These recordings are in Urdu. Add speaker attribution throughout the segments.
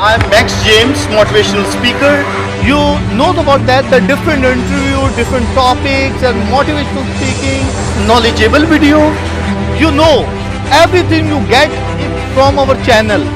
Speaker 1: I'm Max James, motivational speaker. You know about that, the different interview, different topics and motivational speaking, knowledgeable video. You know, everything you get from our channel.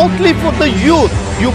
Speaker 1: Mostly for the youth. You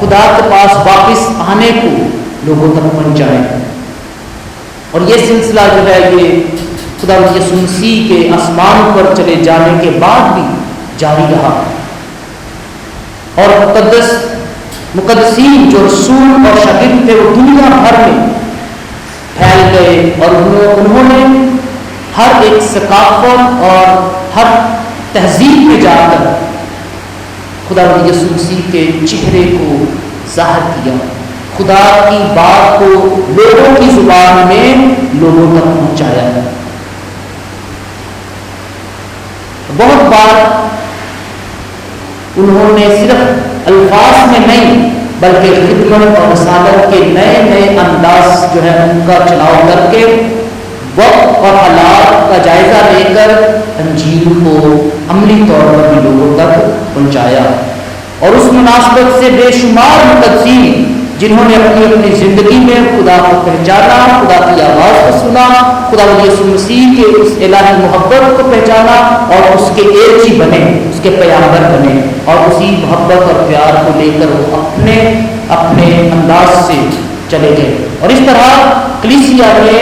Speaker 2: خدا کے پاس واپس آنے کو لوگوں تک پہنچائیں. اور یہ سلسلہ جو ہے یہ خدا یسوع مسیح کے آسمان پر چلے جانے کے بعد بھی جاری رہا. اور مقدسین جو رسول اور شاگرد تھے وہ دنیا بھر میں پھیل گئے اور انہوں نے ہر ایک ثقافت اور ہر تہذیب میں جا کر خدا یسوع مسیح کے چہرے کو ظاہر کیا. خدا کی بات کو لوگوں کی زبان میں لوگوں تک پہنچایا. بہت بار انہوں نے صرف الفاظ میں نہیں بلکہ خدمت اور رسالت کے نئے نئے انداز جو ہے ان کا چناؤ کر کے وقت اور حالات کا جائزہ لے کر انجیل کو عملی طور پر بھی لوگوں تک پہنچایا. اور اس مناسبت سے بے شمار مقدسین جنہوں نے اپنی اپنی زندگی میں خدا کو پہچانا، خدا کی آواز کو سنا، خدا یسوع مسیح کے اس الہی محبت کو پہچانا اور اس کے ایلچی بنے، اس کے پیغمبر بنے، اور اسی محبت اور پیار کو لے کر وہ اپنے اپنے انداز سے چلے گئے. اور اس طرح کلیسیا نے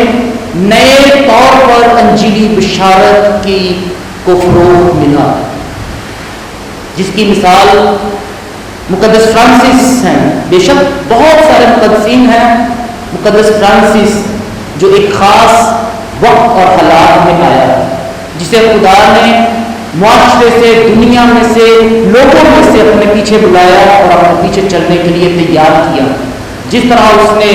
Speaker 2: نئے طور پر انجیلی بشارت کو فروغ ملا، جس کی مثال مقدس فرانسس ہیں. بے شک بہت سارے مقدسین ہیں. مقدس فرانسس جو ایک خاص وقت اور حالات میں آیا، جسے خدا نے معاشرے سے، دنیا میں سے، لوگوں میں سے اپنے پیچھے بلایا اور اپنے پیچھے چلنے کے لیے تیار کیا. جس طرح اس نے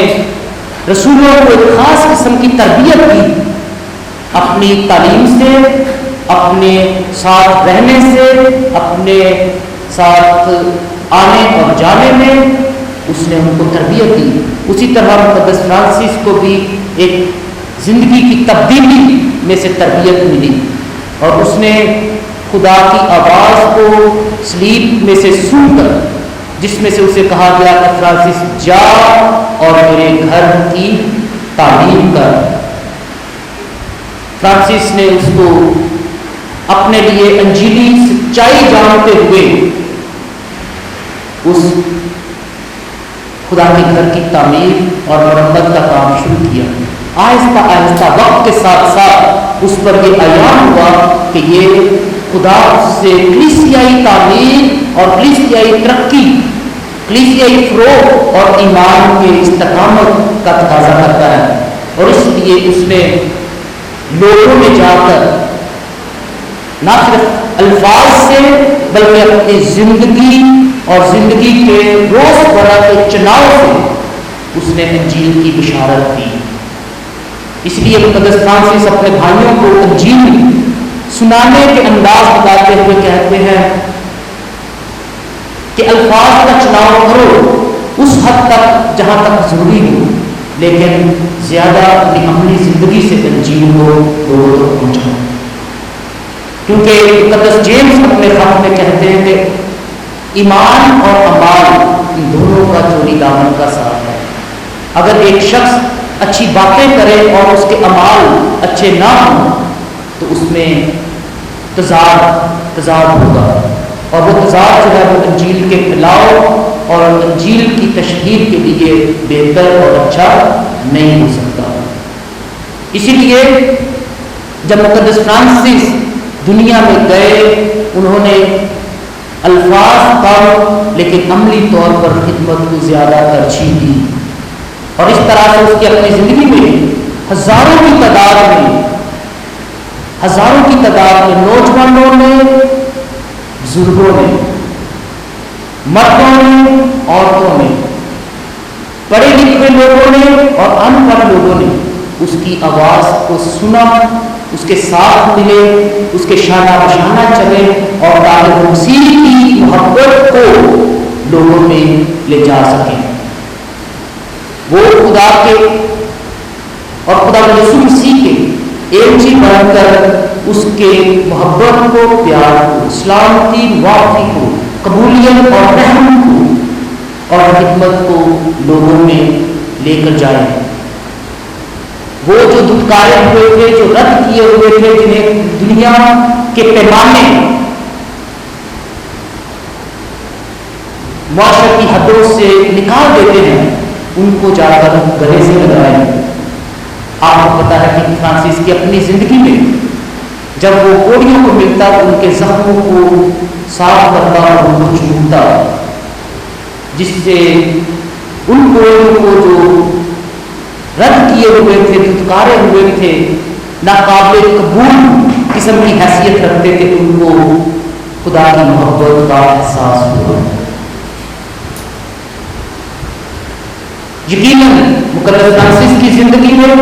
Speaker 2: رسولوں کو ایک خاص قسم کی تربیت دی، اپنی تعلیم سے، اپنے ساتھ رہنے سے، اپنے ساتھ آنے اور جانے میں اس نے ان کو تربیت دی. اسی طرح مقدس فرانسس کو بھی ایک زندگی کی تبدیلی میں سے تربیت ملی، اور اس نے خدا کی آواز کو سلیب میں سے سن کر، جس میں سے اسے کہا گیا کہ فرانسس جا اور میرے گھر کی تعلیم کر، فرانسس نے اس کو اپنے لیے انجیلی سچائی جانتے ہوئے اس خدا کے گھر کی تعمیر اور مرمت کا کام شروع کیا. آہستہ آہستہ وقت کے ساتھ ساتھ اس پر یہ عیان ہوا کہ یہ خدا سے کلیسیائی تعمیر اور کلیسیائی ترقی، کلیسیائی فروغ اور ایمان کے استقامت کا تقاضا کرتا ہے. اور اس لیے اس نے لوگوں میں جا کر نہ صرف الفاظ سے بلکہ اپنی زندگی اور زندگی کے روزمرہ کے چناؤ سے اس نے انجیل کی بشارت دی. اس لیے مقدس فرانسس اپنے بھائیوں کو انجیل سنانے کے انداز بتاتے ہوئے کہتے ہیں کہ الفاظ کا چناؤ کرو اس حد تک جہاں تک ضروری ہو، لیکن زیادہ اپنی عملی زندگی سے انجیل کو لوگوں تک پہنچاؤ. کیونکہ مقدس جیمس اپنے خط میں کہتے ہیں کہ ایمان اور اعمال ان دونوں کا چوری دامن کا ساتھ ہے. اگر ایک شخص اچھی باتیں کرے اور اس کے اعمال اچھے نہ ہوں تو اس میں تضاد ہوگا، اور وہ تضاد جو ہے وہ انجیل کے پھیلاؤ اور انجیل کی تشہیر کے لیے بہتر اور اچھا نہیں ہو سکتا. اسی لیے جب مقدس فرانسس دنیا میں گئے، انہوں نے الفاظ کم لیکن عملی طور پر خدمت کو زیادہ ترجیح دی. اور اس طرح سے اس کی اپنی زندگی میں ہزاروں کی تعداد میں نوجوانوں نے، بزرگوں نے، مردوں نے، عورتوں نے، پڑھے لکھے لوگوں نے اور ان پڑھ لوگوں نے اس کی آواز کو سنا، اس کے ساتھ ملے، اس کے شانہ بشانہ چلے اور تاکہ مسیح کی محبت کو لوگوں میں لے جا سکیں. وہ خدا کے اور خدا یسوع مسیح کے ایلچی بن کر اس کے محبت کو، پیار کو، اسلام کی معافی کو، قبولیت اور رحم کو اور خدمت کو لوگوں میں لے کر جائیں. وہ جو دھتکارے ہوئے تھے، جو رد کیے ہوئے تھے، جنہیں دنیا کے پیمانے معاشرتی حدوں سے نکال دیتے ہیں ان کو جا کر گلے سے لگائیں۔ آپ کو پتا ہے کہ فرانسس کی اپنی زندگی میں جب وہ کوڑیوں کو ملتا تو ان کے زخموں کو صاف کرتا اور ان کو چومتا، جس سے ان کوڑیوں کو جو رد کیے ہوئے تھے، دھتکارے ہوئے تھے، ناقابل قبول قسم کی حیثیت رکھتے تھے، ان کو خدا کی محبت کا احساس ہوا۔ یقیناً مقدس فرانسس کی زندگی میں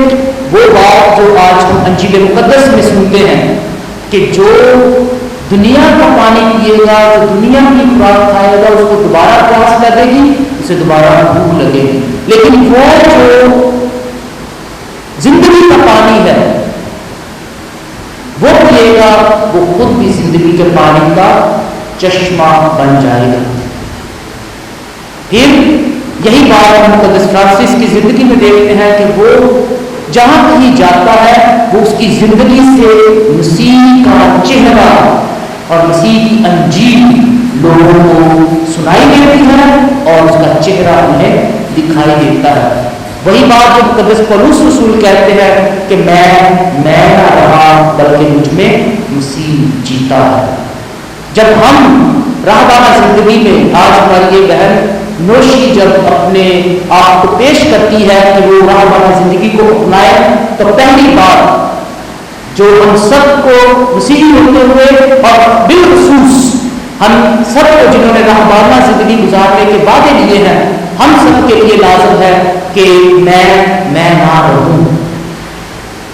Speaker 2: وہ بات جو آج ہم انجیل مقدس میں سنتے ہیں کہ جو دنیا کا پانی پیے گا، جو دنیا کی خوراک کھائے گا، اس کو دوبارہ پیاس لگے گی، اسے دوبارہ بھوک لگے گی، لیکن وہ جو زندگی کا پانی ہے وہ پیے گا، وہ خود بھی زندگی کے پانی کا چشمہ بن جائے گا۔ پھر یہی بات ہم مقدس فرانسس کی زندگی میں دیکھتے ہیں کہ وہ جہاں کہیں جاتا ہے وہ اس کی زندگی سے مسیح کا چہرہ اور مسیح کی انجیل لوگوں کو سنائی دیتی ہے اور اس کا چہرہ انہیں دکھائی دیتا ہے۔ وہی بات جو مقدس پولس رسول کہتے ہیں کہ میں نہ رہا بلکہ مجھ میں مسیح جیتا ہے۔ جب ہم راہبانہ زندگی میں، آج ہماری یہ بہن نوشی جب اپنے آپ کو پیش کرتی ہے کہ وہ راہبانہ زندگی کو اپنائے، تو پہلی بات جو ہم سب کو مسیحی ہوتے ہوئے اور بالخصوص ہم سب کو جنہوں نے راہبانہ زندگی گزارنے کے وعدے لیے ہیں، ہم سب کے لیے لازم ہے کہ میں نہ رہوں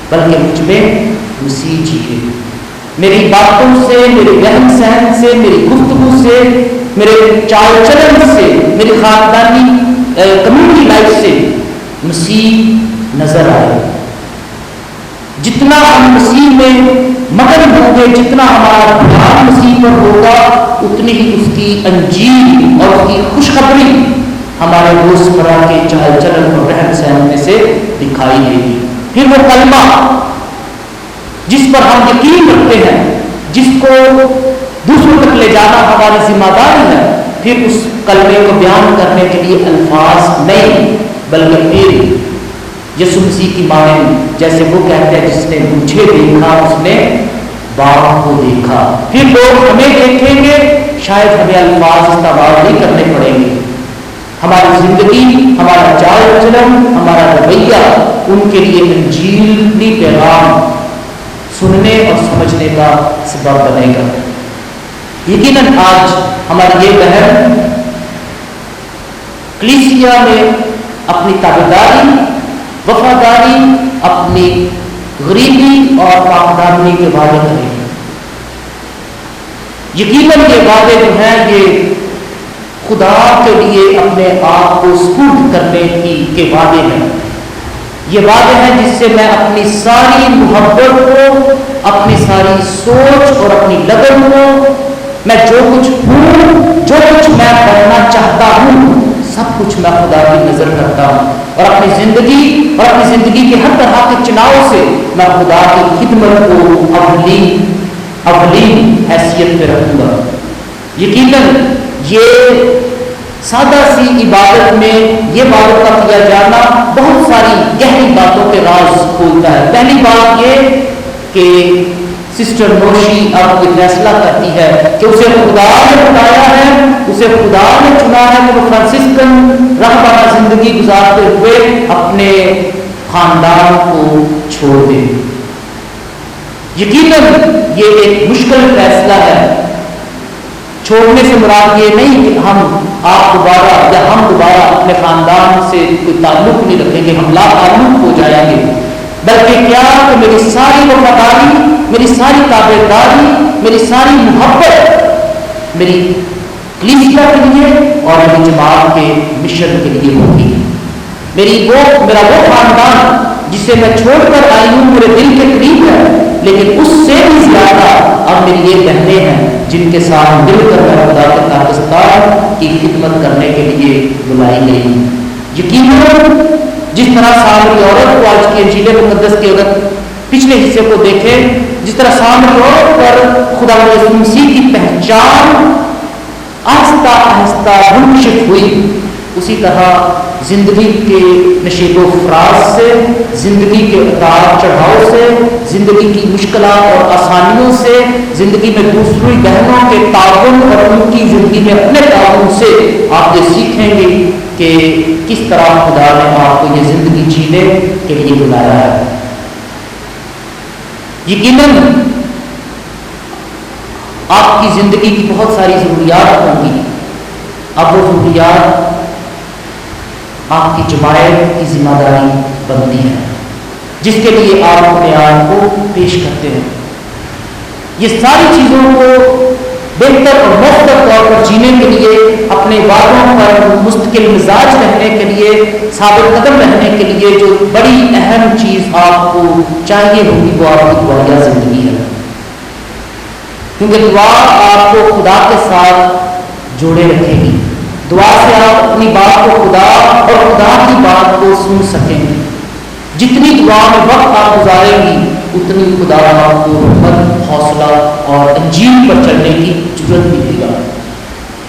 Speaker 2: بلکہ مجھ میں مسیح جیے۔ میری باتوں سے، میرے رہن سہن سے، میری گفتگو سے، میرے چال چلن سے، میری خاندانی کمیونٹی لائف سے مسیح نظر آئے۔ جتنا ہم مسیح میں مگن ہوں گے، جتنا ہمارا دھیان مسیح پر ہوگا، اتنی ہی اس کی انجیل اور اس کی خوشخبری ہمارے روزمرہ کے چال چلن اور رہن سہن میں سے دکھائی دے گی۔ پھر وہ کلمہ جس پر ہم یقین رکھتے ہیں، جس کو دوسروں تک لے جانا ہماری ذمہ داری ہے، پھر اس کلمے کو بیان کرنے کے لیے الفاظ نہیں بلکہ پھر یسوع مسیح کی مانند جیسے وہ کہتے ہیں جس نے مجھے دیکھا اس نے باپ کو دیکھا۔ پھر لوگ ہمیں دیکھیں گے، شاید ہمیں الفاظ استعمال نہیں کرنے پڑیں گے، ہماری زندگی، ہمارا چال چلن، ہمارا رویہ ان کے لیے انجیلی پیغام سننے اور سمجھنے کا سبب بنے گا۔ یقیناً آج ہماری یہ بہن کلیسیا میں اپنی تابعداری، وفاداری، اپنی غریبی اور پاکدامنی کے وعدے کریں گے۔ یقیناً یہ وعدے جو ہیں یہ خدا کے لیے اپنے آپ کو سپرد کرنے کے وعدے ہیں۔ یہ وعدے ہیں جس سے میں اپنی ساری محبت کو، اپنی ساری سوچ اور اپنی لگن کو، میں جو کچھ ہوں، جو کچھ میں کرنا چاہتا ہوں، سب کچھ میں خدا کی نظر کرتا ہوں اور اپنی زندگی کے ہر طرح کے چناؤ سے میں خدا کی خدمت کو اولین حیثیت پہ رکھوں گا۔ یقیناً یہ سادہ سی عبادت میں یہ باتوں کا کیا جانا بہت ساری گہری باتوں کے راز کھولتا ہے۔ پہلی بات یہ کہ سسٹر نوشی اب یہ فیصلہ کرتی ہے کہ اسے خدا نے بتایا ہے، اسے خدا نے چنا ہے کہ وہ فرانسسکن راہبانہ زندگی گزارتے ہوئے اپنے خاندان کو چھوڑ دے۔ یقیناً یہ ایک مشکل فیصلہ ہے۔ چھوڑنے سے مراد یہ نہیں کہ ہم دوبارہ اپنے خاندان سے کوئی تعلق نہیں رکھیں گے، ہم لا تعلق ہو جائیں گے، بلکہ کیا کہ میری ساری وفاداری، میری ساری تابعداری، میری ساری محبت میری کلیسیا کے لیے اور میری جماعت کے مشن کے لیے ہوگی۔ میرا وہ خاندان جسے میں چھوڑ کر آئی ہوں میرے دل کے قریب ہے، لیکن اس سے بھی زیادہ اب میری یہ بہنیں ہیں جن کے ساتھ مل کر میں خدا کے پاکستان کی خدمت کرنے کے لیے بلائی گئی ہوں۔ یقیناً جس طرح سامری عورت کو آج کی انجیل مقدس کی اگر پچھلے حصے کو دیکھیں، جس طرح سامری عورت پر خدا یسوع مسیح کی پہچان آہستہ آہستہ منکشف ہوئی، اسی طرح زندگی کے نشیب و فراز سے، زندگی کے اتار چڑھاؤ سے، زندگی کی مشکلات اور آسانیوں سے، زندگی میں دوسری بہنوں کے تعاون اور ان کی زندگی میں اپنے تعاون سے آپ یہ سیکھیں گے کہ کس طرح خدا نے آپ کو یہ زندگی جینے کے لیے بلایا ہے۔ یقیناً آپ کی زندگی کی بہت ساری ضروریات ہوں گی، اب وہ ضروریات آپ کی جماعت کی ذمہ داری بنتی ہے، جس کے لیے آپ اپنے آپ کو پیش کرتے ہیں۔ یہ ساری چیزوں کو بہتر اور مؤثر طور پر جینے کے لیے، اپنے وعدوں پر مستقل مزاج رہنے کے لیے، ثابت قدم رہنے کے لیے جو بڑی اہم چیز آپ کو چاہیے ہوگی وہ آپ کی دعائیہ زندگی ہے، کیونکہ دعا آپ کو خدا کے ساتھ جوڑے رکھے گی۔ دعا سے آپ اپنی بات کو خدا اور خدا کی بات کو سن سکیں گے۔ جتنی دعا میں وقت آپ گزاریں گی اتنی خدا آپ کو ہمت، حوصلہ اور انجیل پر چلنے کی جرت ملے گا۔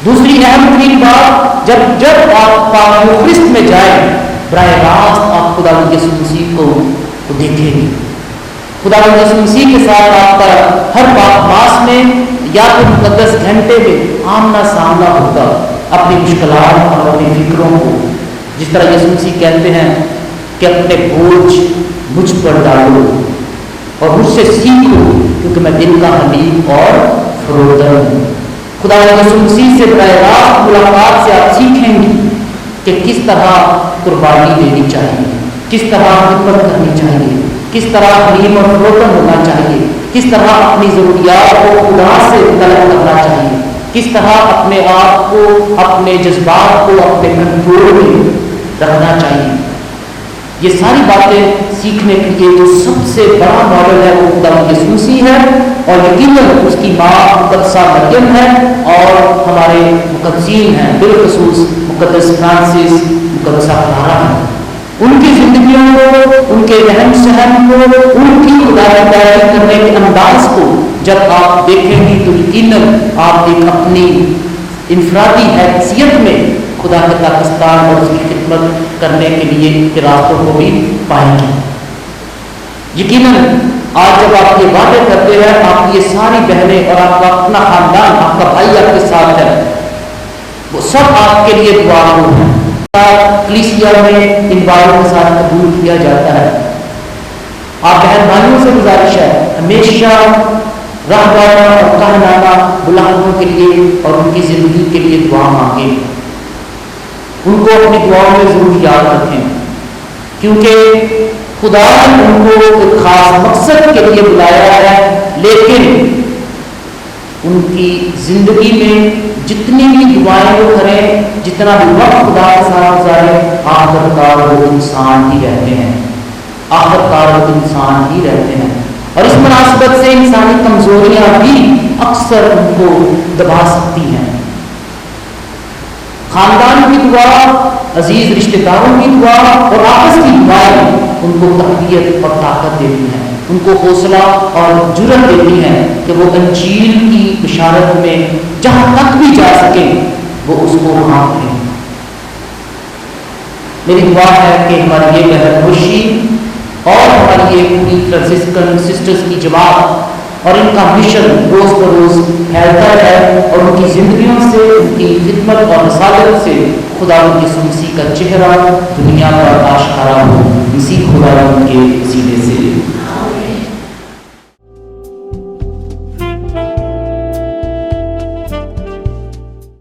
Speaker 2: دوسری اہم ترین بات، جب آپ پاک مخلص میں جائیں براہ راست آپ خدا یسوع مسیح کو دیکھیں گے۔ خدا یسوع مسیح کے ساتھ آپ کا ہر بات ماس میں یا تو مقدس گھنٹے میں آمنا سامنا ہوگا، اپنی مشکلات اور اپنی فکروں کو، جس طرح یسوع مسیح کہتے ہیں کہ اپنے بوجھ مجھ پر ڈالو اور مجھ سے سیکھو کیونکہ میں دل کا حلیم اور فروتن ہوں۔ خدا یسوع مسیح سے براہ راست ملاقات سے آپ سیکھیں گے کہ کس طرح قربانی دینی چاہیے، کس طرح خدمت کرنی چاہیے، کس طرح حلیم اور فروتن ہونا چاہیے، کس طرح اپنی ضروریات کو خدا سے طلب کرنا چاہیے، کس طرح اپنے آپ کو، اپنے جذبات کو اپنے کنٹرول میں رکھنا چاہیے۔ یہ ساری باتیں سیکھنے کے لیے جو سب سے بڑا ماڈل ہے وہ خدا یسوع مسیح ہے، اور یقیناً اس کی ماں مقدسہ مریم ہے، اور ہمارے مقدسین ہیں، بالخصوص مقدس فرانسس، مقدسہ کلارا ہیں۔ ان کی زندگیوں کو، ان کے رہن سہن کو، ان کی خدا کی تعریف کرنے کے انداز کو جب آپ دیکھیں گی تو یقیناً آپ ایک اپنی انفرادی حیثیت میں خدا کے پاکستان اور اس کی خدمت کرنے کے لیے کے راستوں کو بھی پائیں گے۔ یقیناً آج جب آپ یہ وعدے کرتے ہیں، آپ یہ ساری بہنیں اور آپ کا اپنا خاندان، آپ کا بھائی آپ کے ساتھ ہے، وہ سب آپ کے لیے دعا گو ہیں۔ کلیسیا میں ان باتوں کے ساتھ قبول کیا جاتا ہے۔ آپ بہن بھائیوں سے گزارش ہے ہمیشہ رہبرانہ اور کہنانہ بلندوں کے لیے اور ان کی زندگی کے لیے دعا مانگیں، ان کو اپنی دعاؤں میں ضرور یاد رکھیں، کیونکہ خدا نے ان کو ایک خاص مقصد کے لیے بلایا ہے، لیکن ان کی زندگی میں جتنی بھی دعائیں وہ کریں، جتنا بھی وقت خدا کے ساتھ گزاریں، آخرکار وہ انسان ہی رہتے ہیں، آخرکار وہ انسان ہی رہتے ہیں، اور اس مناسبت سے انسانی کمزوریاں بھی اکثر ان کو دبا سکتی ہیں۔ خاندان کی دعا، عزیز رشتہ داروں کی دعا اور آپس کی دعائیں ان کو تقویت اور طاقت دیتی ہیں، ان کو حوصلہ اور جرأت دیتی ہیں کہ وہ انجیل کی بشارت میں جہاں تک بھی جا سکیں وہ اس کو وہاں کریں۔ میری دعا ہے کہ ہماری یہ بہن خوشی اور ہماری یہ پوری فرانسسکن سسٹرز کی جماعت اور ان کا مشن روز بروز پھیلتا ہے، اور ان کی زندگیوں سے، ان کی خدمت اور رسالت سے خدا یسوع مسیح کا چہرہ دنیا پر آشکارا ہو، اسی خدا کے وسیلے سے